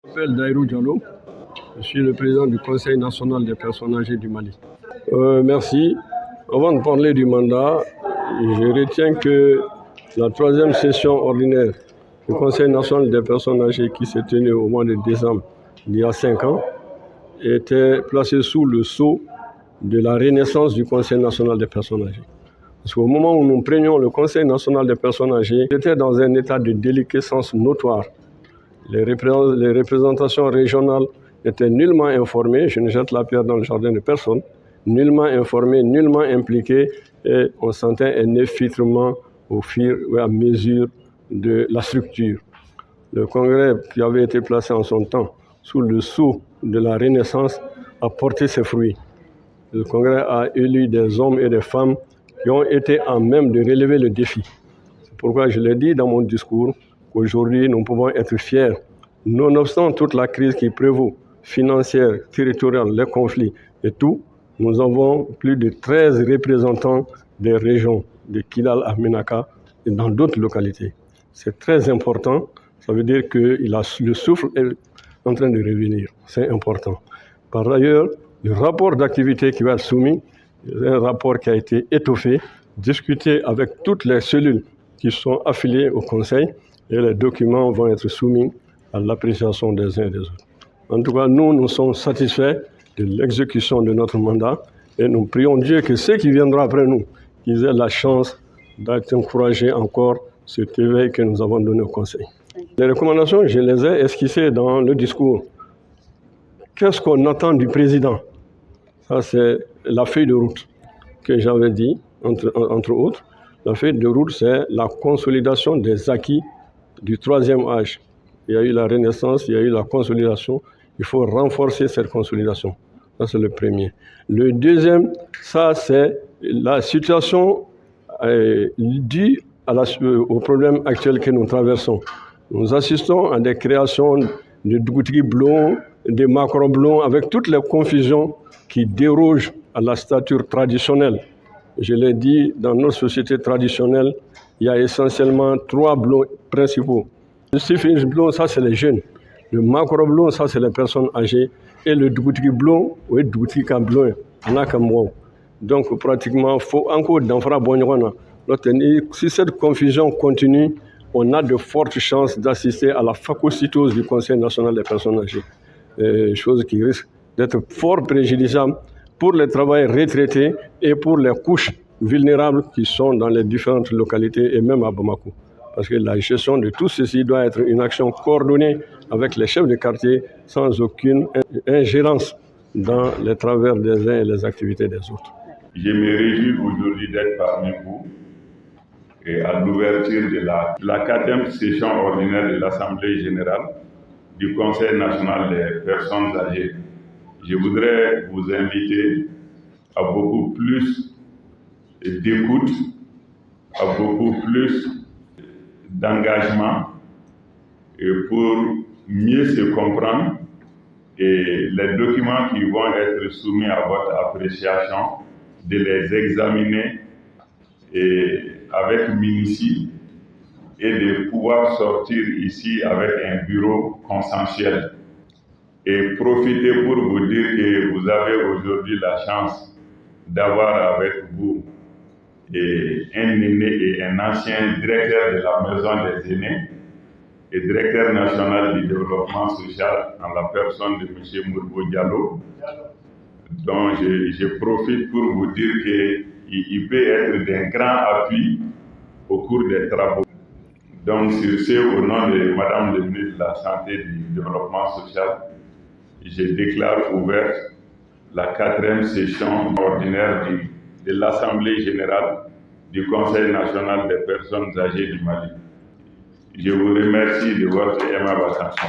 Je m'appelle Daïrou Diallo, je suis le président du Conseil national des personnes âgées du Mali. Merci. Avant de parler du mandat, je retiens que la troisième session ordinaire du Conseil national des personnes âgées qui s'est tenue au mois de décembre il y a 5 ans était placée sous le sceau de la renaissance du Conseil national des personnes âgées. Parce qu'au moment où nous prenions le Conseil national des personnes âgées, c'était dans un état de déliquescence notoire. Les représentations régionales n'étaient nullement informées, je ne jette la pierre dans le jardin de personne, nullement informées, nullement impliquées, et on sentait un effritement au fur et à mesure de la structure. Le congrès qui avait été placé en son temps sous le sceau de la Renaissance a porté ses fruits. Le congrès a élu des hommes et des femmes qui ont été à même de relever le défi. C'est pourquoi je l'ai dit dans mon discours, qu'aujourd'hui nous pouvons être fiers, nonobstant toute la crise qui prévaut, financière, territoriale, les conflits et tout, nous avons plus de 13 représentants des régions de Kidal à Ménaka et dans d'autres localités. C'est très important, ça veut dire que le souffle est en train de revenir, c'est important. Par ailleurs, le rapport d'activité qui va être soumis, c'est un rapport qui a été étoffé, discuté avec toutes les cellules qui sont affiliées au Conseil, et les documents vont être soumis à l'appréciation des uns et des autres. En tout cas, nous sommes satisfaits de l'exécution de notre mandat et nous prions Dieu que ceux qui viendront après nous, qu'ils aient la chance d'être encouragés encore cet éveil que nous avons donné au Conseil. Les recommandations, je les ai esquissées dans le discours. Qu'est-ce qu'on attend du président? Ça, c'est la feuille de route que j'avais dit, entre autres. La feuille de route, c'est la consolidation des acquis du troisième âge. Il y a eu la renaissance, il y a eu la consolidation. Il faut renforcer cette consolidation. Ça, c'est le premier. Le deuxième, ça, c'est la situation due au problème actuel que nous traversons. Nous assistons à des créations de Dougouti blonds, de macro blonds, avec toutes les confusions qui dérogent à la stature traditionnelle. Je l'ai dit, dans notre société traditionnelle, il y a essentiellement 3 blonds principaux. Le syphilis blond, ça c'est les jeunes. Le macro blond, ça c'est les personnes âgées. Et le Dougouti blond, oui, Dougouti blond, on a comme moi. Donc pratiquement, il faut encore d'enfants bonjour. Si cette confusion continue, on a de fortes chances d'assister à la phagocytose du Conseil national des personnes âgées. Chose qui risque d'être fort préjudiciable pour les travailleurs retraités et pour les couches vulnérables qui sont dans les différentes localités et même à Bamako. Parce que la gestion de tout ceci doit être une action coordonnée avec les chefs de quartier sans aucune ingérence dans les travers des uns et les activités des autres. Je me réjouis aujourd'hui d'être parmi vous et à l'ouverture de la 4e session ordinaire de l'Assemblée générale du Conseil national des personnes âgées. Je voudrais vous inviter à beaucoup plus d'écoute, à beaucoup plus d'engagement et pour mieux se comprendre, et les documents qui vont être soumis à votre appréciation, de les examiner et avec minutie et de pouvoir sortir ici avec un bureau consensuel. Et profiter pour vous dire que vous avez aujourd'hui la chance d'avoir avec vous un aîné et un ancien directeur de la maison des aînés et directeur national du développement social en la personne de M. Mourbo Diallo, dont je profite pour vous dire qu'il peut être d'un grand appui au cours des travaux. Donc sur ce, au nom de Madame le ministre de la Santé et du Développement social, je déclare ouverte la 4e session ordinaire de l'Assemblée générale du Conseil national des personnes âgées du Mali. Je vous remercie de votre aimable attention.